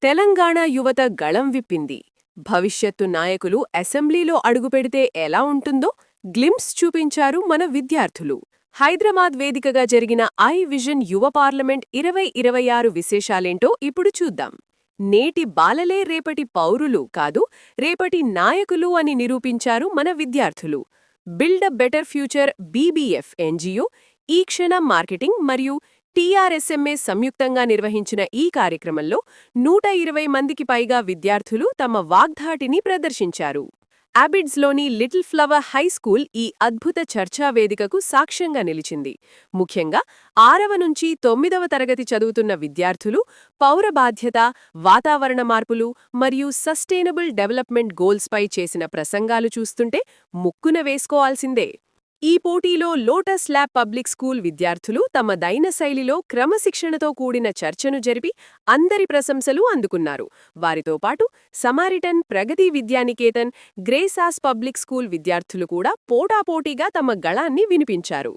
తెలంగాణ యువత గళం విప్పింది. భవిష్యత్తు నాయకులు అసెంబ్లీలో అడుగుపెడితే ఎలా ఉంటుందో గ్లింప్స్ చూపించారు మన విద్యార్థులు. హైదరాబాద్ వేదికగా జరిగిన ఐ విజన్ యువ పార్లమెంట్ 2026 విశేషాలేంటో ఇప్పుడు చూద్దాం. నేటి బాలలే రేపటి పౌరులు కాదు, రేపటి నాయకులు అని నిరూపించారు మన విద్యార్థులు. Build a better future BBF NGO, ఈ క్షణ మార్కెటింగ్ మరియు టీఆర్ఎస్ఎంఏ సంయుక్తంగా నిర్వహించిన ఈ కార్యక్రమంలో 120 మందికి పైగా విద్యార్థులు తమ వాగ్ధాటిని ప్రదర్శించారు. అబిడ్స్లోని లిటిల్ ఫ్లవర్ హైస్కూల్ ఈ అద్భుత చర్చా వేదికకు సాక్ష్యంగా నిలిచింది. ముఖ్యంగా 6వ నుంచి 9వ తరగతి చదువుతున్న విద్యార్థులు పౌర బాధ్యత, వాతావరణ మార్పులు మరియు సస్టైనబుల్ డెవలప్మెంట్ గోల్స్పై చేసిన ప్రసంగాలు చూస్తుంటే ముక్కున వేసుకోవాల్సిందే. ఈ పోటీలో లోటస్ ల్యాబ్ పబ్లిక్ స్కూల్ విద్యార్థులు తమ దైన శైలిలో క్రమశిక్షణతో కూడిన చర్చను జరిపి అందరి ప్రశంసలు అందుకున్నారు. వారితో పాటు సమారిటన్, ప్రగతి విద్యానికేతన్, గ్రేసాస్ పబ్లిక్ స్కూల్ విద్యార్థులు కూడా పోటాపోటీగా తమ గళాన్ని వినిపించారు.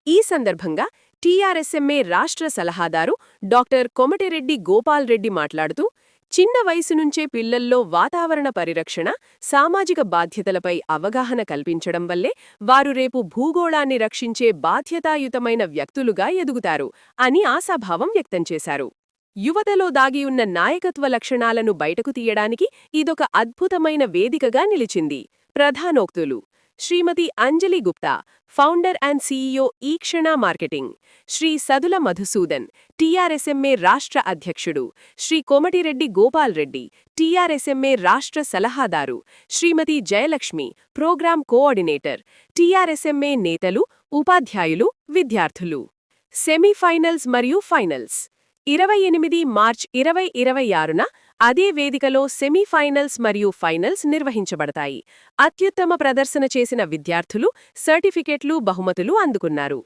ఈ సందర్భంగా టీఆర్ఎస్ఎంఏ రాష్ట్ర సలహాదారు డాక్టర్ కొమటిరెడ్డి గోపాల్ రెడ్డి మాట్లాడుతూ, చిన్న వయసు నుంచే పిల్లల్లో వాతావరణ పరిరక్షణ, సామాజిక బాధ్యతలపై అవగాహన కల్పించడం వల్లే వారు రేపు భూగోళాన్ని రక్షించే బాధ్యతాయుతమైన వ్యక్తులుగా ఎదుగుతారు అని ఆశాభావం వ్యక్తం చేశారు. యువతలో దాగియున్న నాయకత్వ లక్షణాలను బయటకు తీయడానికి ఇదొక అద్భుతమైన వేదికగా నిలిచింది. ప్రధానోక్తులు: శ్రీమతి అంజలి గుప్తా, ఫౌండర్ అండ్ సీఈఓ, ఈ క్షణ మార్కెటింగ్; శ్రీ సదుల మధుసూదన్, టీఆర్ఎస్ఎంఏ రాష్ట్ర అధ్యక్షుడు; శ్రీ కోమటిరెడ్డి గోపాల్ రెడ్డి, టీఆర్ఎస్ఎంఏ రాష్ట్ర సలహాదారు; శ్రీమతి జయలక్ష్మి, ప్రోగ్రాం కోఆర్డినేటర్; టీఆర్ఎస్ఎంఏ నేతలు, ఉపాధ్యాయులు, విద్యార్థులు. సెమీఫైనల్స్ మరియు ఫైనల్స్ 28 మార్చి 2026న అదే వేదికలో సెమీఫైనల్స్ మరియు ఫైనల్స్ నిర్వహించబడతాయి. అత్యుత్తమ ప్రదర్శన చేసిన విద్యార్థులు సర్టిఫికెట్లు, బహుమతులు అందుకున్నారు.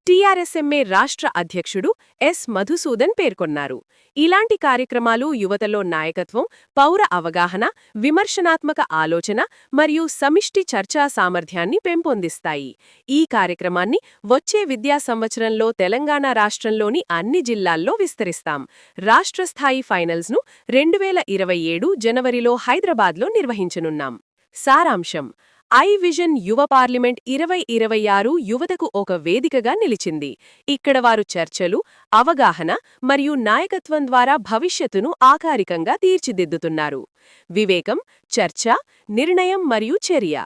టీఆర్ఎస్ఎంఏ రాష్ట్ర అధ్యక్షుడు ఎస్ మధుసూదన్ పేర్కొన్నారు. ఇలాంటి కార్యక్రమాలు యువతలో నాయకత్వం, పౌర అవగాహన, విమర్శనాత్మక ఆలోచన మరియు సమిష్టి చర్చా సామర్థ్యాన్ని పెంపొందిస్తాయి. ఈ కార్యక్రమాన్ని వచ్చే విద్యా సంవత్సరంలో తెలంగాణ రాష్ట్రంలోని అన్ని జిల్లాల్లో విస్తరిస్తాం. రాష్ట్రస్థాయి ఫైనల్స్ను 2027 జనవరిలో హైదరాబాద్లో నిర్వహించనున్నాం. సారాంశం: ఐ విజన్ యువ పార్లమెంట్ 2026 యువతకు ఒక వేదికగా నిలిచింది. ఇక్కడ వారు చర్చలు, అవగాహన మరియు నాయకత్వం ద్వారా భవిష్యత్తును ఆకారికంగా తీర్చిదిద్దుతున్నారు. వివేకం, చర్చ, నిర్ణయం మరియు చర్య